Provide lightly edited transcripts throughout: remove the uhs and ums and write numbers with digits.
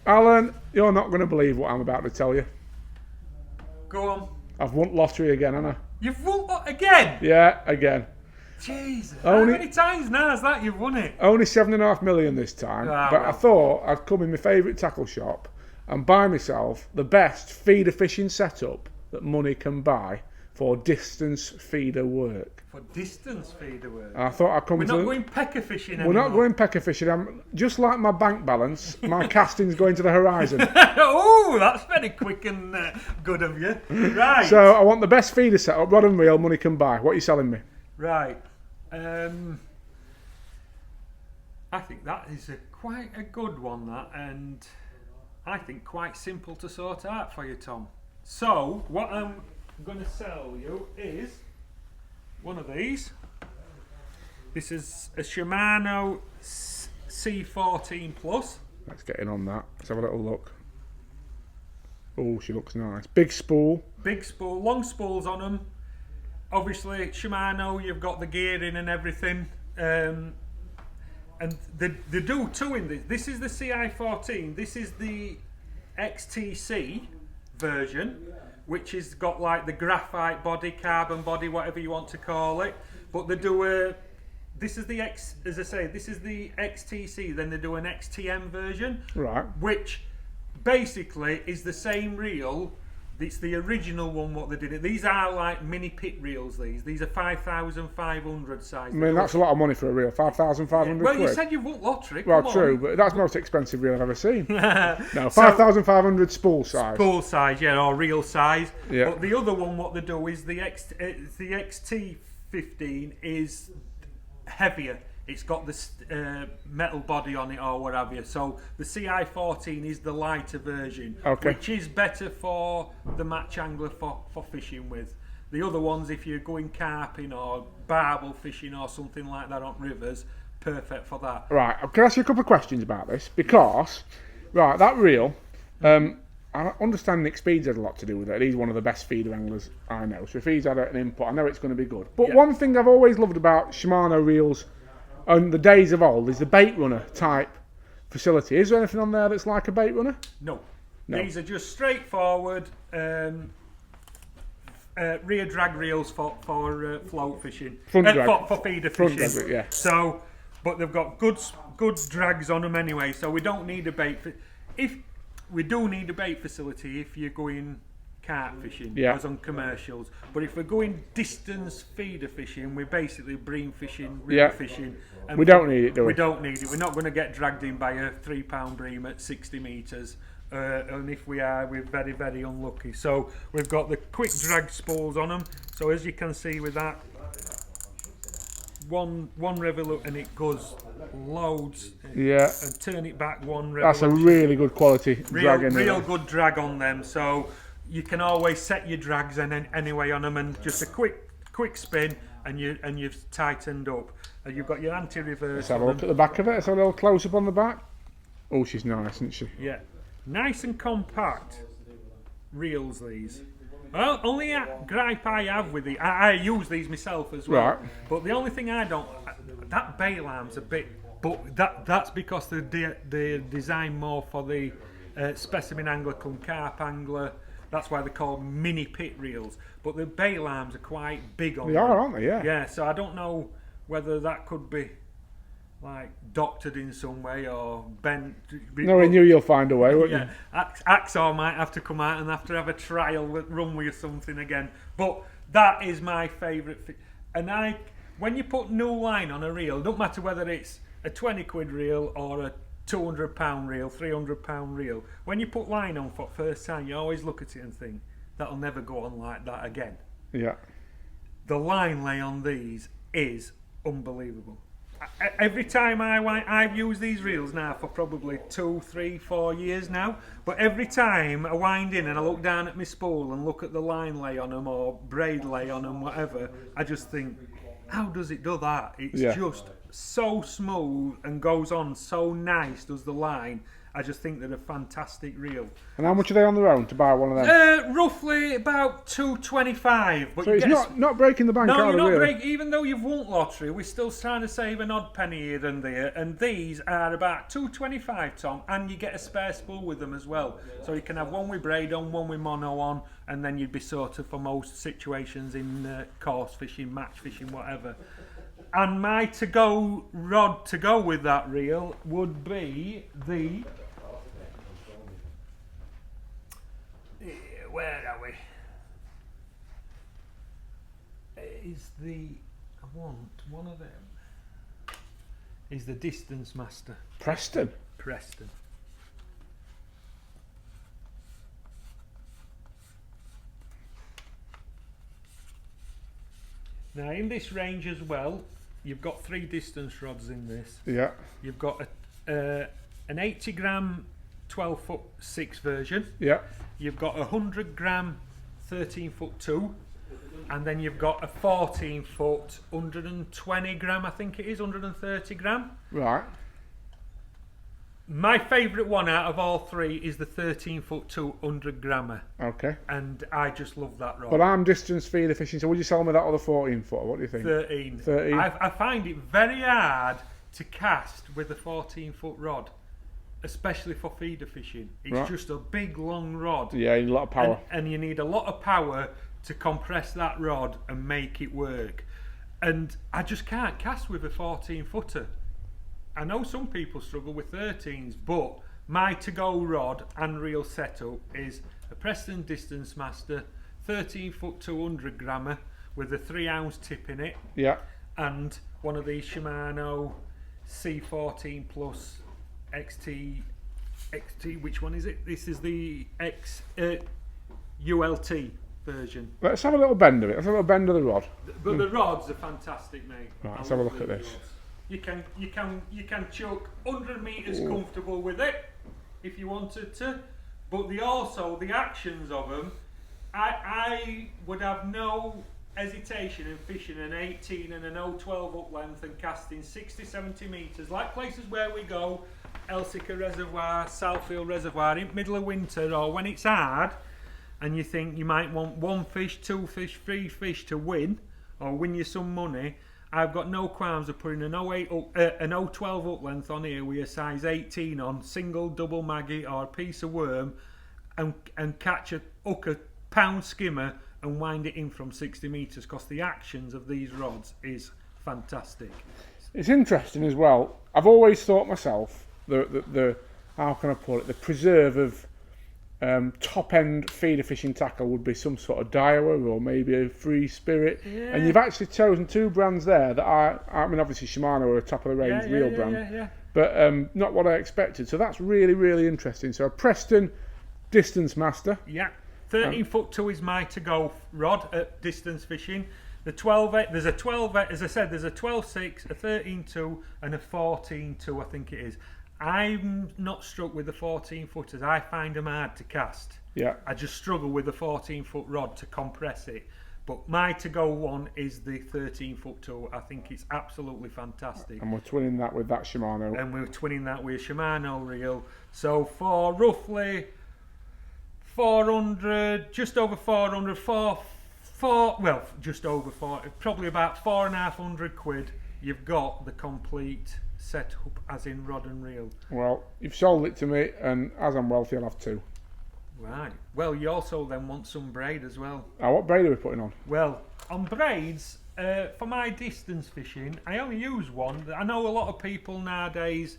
Alan, you're not going to believe what I'm about to tell you. Go on. I've won lottery again, haven't I? You've won again? Yeah, again. Jesus. Only- How many times now is that you've won it? Only 7.5 million this time, Ah, but well. I thought I'd come in my favourite tackle shop and buy myself the best feeder fishing setup that money can buy for distance feeder work. For distance feeder work. I thought I'd come We're to... not going pecker fishing We're anymore. not going pecker fishing. I'm just like my bank balance. My casting's going to the horizon. Oh, that's very quick and good of you. Right. So I want the best feeder setup, rod and reel, money can buy. What are you selling me? Right. I think that is quite a good one, that, and I think quite simple to sort out for you, Tom. So, what I'm going to sell you is one of these. This is a Shimano C14 Plus. Let's get in on that. Let's have a little look. Oh, she looks nice. Big spool. Big spool, long spools on them. Obviously, Shimano, you've got the gearing and everything. And they do two in this. This is the CI14. This is the XTC version, which has got like the graphite body, carbon body, whatever you want to call it. But they do this is the as I say, this is the XTC. Then they do an XTM version, Right. which basically is the same reel. It's the original one what they did it. These are like mini pit reels. These are 5,500 size. I mean, that's a lot of money for a reel. 5,500 Well, quid. you said you won lottery. Well, come true, on. but that's the most expensive reel I've ever seen. No, So- 5,500 spool size. Full size, yeah, or real size. Yeah. But the other one, what they do is the XT15 is heavier. It's got this metal body on it or what have you. So the CI14 is the lighter version, Okay. which is better for the match angler for fishing with. The other ones, if you're going carping or barbel fishing or something like that on rivers, perfect for that. Right, can I ask you a couple of questions about this? Because, right, that reel, I understand Nick Speed's had a lot to do with it. He's one of the best feeder anglers I know. So if he's had an input, I know it's going to be good. But Yeah. one thing I've always loved about Shimano reels and the days of old is the bait runner type facility. Is there anything on there that's like a bait runner? No. No. These are just straightforward rear drag reels for float fishing. Front drag. For feeder Front fishing. drag, yeah. So, but they've got good drags on them anyway, so we don't need a bait. If we do need a bait facility if you're going carp fishing, Yeah. as on commercials. But if we're going distance feeder fishing, we're basically bream fishing, river Yeah. fishing. And We don't need it, do we? We don't need it. We're not going to get dragged in by a 3-pound bream at 60 metres. And if we are, we're very, very unlucky. So we've got the quick drag spools on them. So as you can see with that, one revolute and it goes loads. Yeah. And turn it back one revolute. That's a really good quality drag in there. Real good drag on them. So you can always set your drags anyway on them, and just a quick spin, and you've tightened up. And you've got your anti-reverse. Let's have a on look them. at the back of it. Let's have a little close up on the back. Oh, she's nice, isn't she? Yeah, nice and compact reels these. Well, only a gripe I have with it, I use these myself as well. Right. But the only thing I don't, that bail arm's a bit, but that's because they're designed more for the specimen angler, cum carp angler. That's why they're called mini pit reels. But the bail arms are quite big on They them. are, aren't they? Yeah. Yeah, so I don't know whether that could be like doctored in some way or bent. Knowing you, you'll find a way, won't Yeah, Axel might have to come out and have to have a trial run with something again. But that is my favourite. And when you put new line on a reel, it don't matter whether it's a 20 quid reel or a 200 pound reel, 300 pound reel. When you put line on for the first time, you always look at it and think, that'll never go on like that again. you? Yeah. The line lay on these is unbelievable. Every time I've used these reels now for probably 2, 3, 4 years now, but every time I wind in and I look down at my spool and look at the line lay on them or braid lay on them, whatever, I just think, how does it do that? It's Yeah. just so smooth and goes on so nice, does the line. I just think they're a fantastic reel. And how much are they on their own to buy one of them? Roughly about $2.25. But So it's not breaking the bank, no, are you're they, not really? even though you've won lottery, we're still trying to save an odd penny here and there. And these are about $2.25, Tom, and you get a spare spool with them as well. So you can have one with braid on, one with mono on, and then you'd be sorted for most situations in course fishing, match fishing, whatever. And my to-go rod to go with that reel would be the... Where are we? Is the... I want one of them. Is the Distance Master. Preston. Preston. Now in this range as well, you've got 3 distance rods in this. Yeah. You've got an 80 gram 12 foot 6 version. Yeah. You've got a 100 gram 13 foot 2. And then you've got a 14 foot 120 gram, I think it is, 130 gram. Right. My favourite one out of all 3 is the 13 foot 200 grammer. Okay. And I just love that rod. But I'm distance feeder fishing, so would you sell me that other 14 foot? What do you think? 13. 13. I find it very hard to cast with a 14 foot rod, especially for feeder fishing. It's just a big long rod. Yeah, you need a lot of power. And you need a lot of power to compress that rod and make it work. And I just can't cast with a 14 footer. I know some people struggle with 13s, but my to-go rod and reel setup is a Preston Distance Master 13 foot 200 grammer with a 3 ounce tip in it. Yeah. And one of these Shimano C14 Plus XT, which one is it? This is the ULT version. Let's have a little bend of it. Let's have a little bend of the rod. But the rods are fantastic, mate. Right, let's have a look at this. You can chuck 100 metres comfortable with it if you wanted to, but the actions of them, I would have no hesitation in fishing an 18 and an 012 up length and casting 60-70 metres, like places where we go, Elsica Reservoir, Southfield Reservoir, in middle of winter or when it's hard, and you think you might want 1 fish, 2 fish, 3 fish to win, or win you some money. I've got no qualms of putting an 012 up length on here with a size 18 on, single, double maggot or a piece of worm, and catch a hook, a pound skimmer and wind it in from 60 metres, because the actions of these rods is fantastic. It's interesting as well. I've always thought myself, the how can I put it, the preserve of top end feeder fishing tackle would be some sort of Daiwa or maybe a Free Spirit. Yeah. And you've actually chosen 2 brands there that I mean, obviously Shimano are a top of the range reel brand, but not what I expected. So that's really, really interesting. So a Preston Distance Master. Yeah, 13 foot 2 is my to-go rod at distance fishing. The 12-8, there's a 12-8, as I said, there's a 12-6, a 13-2 and a 14-2, I think it is. I'm not struck with the 14 footers. I find them hard to cast. Yeah. I just struggle with the 14 foot rod to compress it. But my to-go one is the 13 foot 2. I think it's absolutely fantastic. And we're twinning that with that Shimano. And we're twinning that with a Shimano reel. So for roughly 400, just over 400, just over 4, probably about 4,500 quid, you've got the complete setup, as in rod and reel. Well, you've sold it to me, and as I'm wealthy, I'll have 2. Right. Well, you also then want some braid as well. What braid are we putting on? Well, on braids, for my distance fishing, I only use one. I know a lot of people nowadays,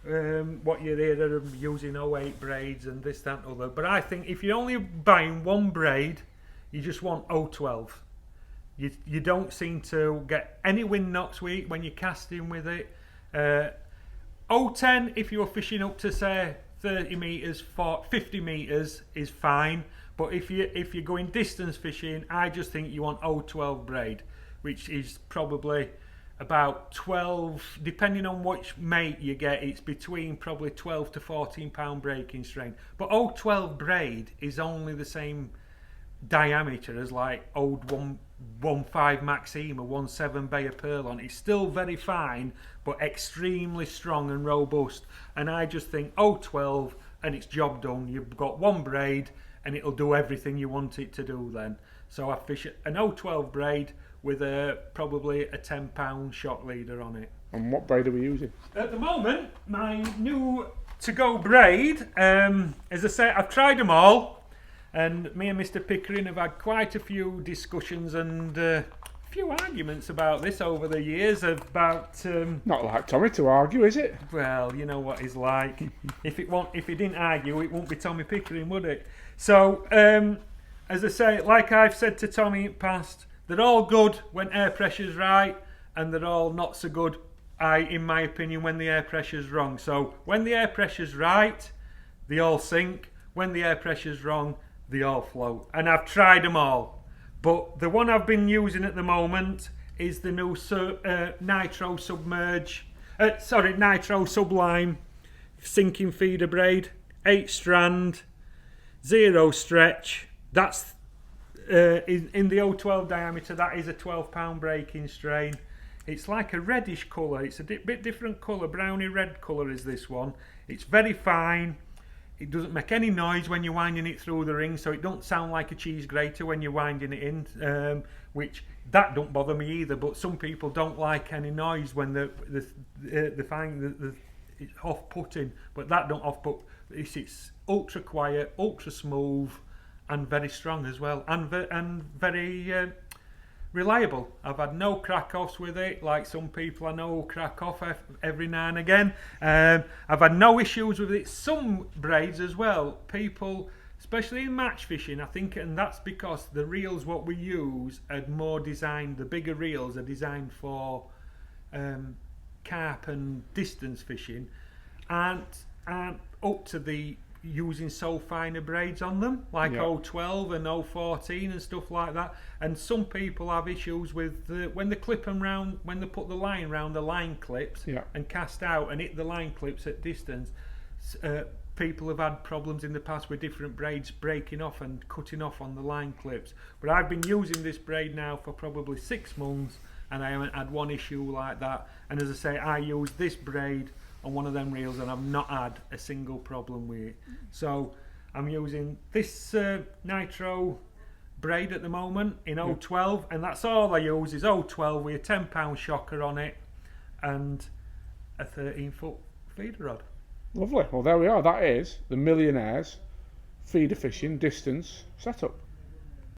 what you hear are using 08 braids and this, that, and other. But I think if you're only buying one braid, you just want 012. You don't seem to get any wind knocks with it when you're casting with it. 010 if you're fishing up to say 30 metres, 50 metres is fine, but if you're going distance fishing, I just think you want 012 braid, which is probably about 12, depending on which mate you get, it's between probably 12 to 14 pound breaking strain. But 012 braid is only the same diameter as like old 1.15 Maxima 1.7 Bayer Purlon. It's still very fine, but extremely strong and robust. And I just think 012 and it's job done. You've got one braid and it'll do everything you want it to do then. So I fish an 012 braid with probably a £10 shock leader on it. And what braid are we using? At the moment, my new to-go braid, as I say, I've tried them all, and me and Mr. Pickering have had quite a few discussions and a few arguments about this over the years about... Not like Tommy to argue, is it? Well, you know what he's like. If he didn't argue, it won't be Tommy Pickering, would it? So, as I say, like I've said to Tommy in the past, they're all good when air pressure's right, and they're all not so good, in my opinion, when the air pressure's wrong. So when the air pressure's right, they all sink. When the air pressure's wrong, they all float. And I've tried them all. But the one I've been using at the moment is the new Nitro Sublime sinking feeder braid. 8 strand, 0 stretch. That's in the 012 diameter. That is a £12 breaking strain. It's like a reddish colour. It's a bit different colour. Browny red colour is this one. It's very fine. It doesn't make any noise when you're winding it through the ring, so it don't sound like a cheese grater when you're winding it in, which that don't bother me either. But some people don't like any noise when they find it's off-putting, but that don't off-put. It's ultra quiet, ultra smooth, and very strong as well, and very reliable. I've had no crack-offs with it, like some people I know crack off every now and again. I've had no issues with it. Some braids as well, people, especially in match fishing, I think, and that's because the reels what we use are more designed, the bigger reels are designed for carp and distance fishing, aren't up to the using so finer braids on them, like 012 and 014 and stuff like that. And some people have issues with when they clip them round, when they put the line round the line clips and cast out and hit the line clips at distance. People have had problems in the past with different braids breaking off and cutting off on the line clips. But I've been using this braid now for probably 6 months and I haven't had one issue like that. And as I say, I use this braid on one of them reels and I've not had a single problem with it. So I'm using this Nitro braid at the moment in 012, and that's all I use is 012 with a £10 shocker on it and a 13-foot feeder rod. Lovely. Well, there we are. That is the Millionaire's feeder fishing distance setup.